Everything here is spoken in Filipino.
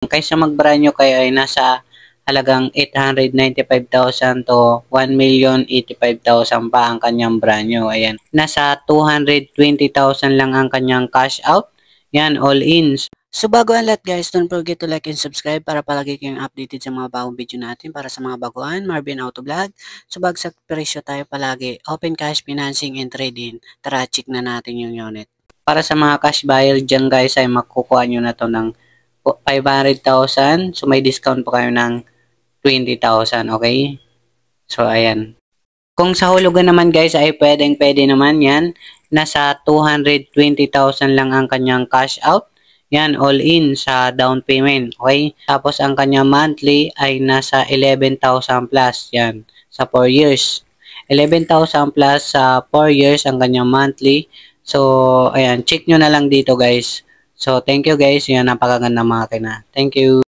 Kaysa mag-brand new kayo ay nasa halagang 895,000 to 1,085,000 pa ang kanyang brand new. Ayan. Nasa 220,000 lang ang kanyang cash out. Yan, all in. So bago ang lahat guys, don't forget to like and subscribe para palagi kayong updated sa mga bagong video natin. Para sa mga baguhan, Marvin Auto Vlog. So bagsak presyo tayo palagi. Open cash, financing, and trading. Tara, check na natin yung unit. Para sa mga cash buyer dyan guys ay makukuha nyo na to ng 500,000. So may discount po kayo ng 20,000. Okay? So ayan. Kung sa hulugan naman guys ay pwede naman yan. Nasa 220,000 lang ang kanyang cash out. Yan, all in sa down payment. Okay? Tapos ang kanyang monthly ay nasa 11,000 plus. Yan, sa 4 years. 11,000 plus sa 4 years ang kanyang monthly. So, ayan, check nyo na lang dito guys. So, thank you guys. Yan, napakaganda makina. Thank you.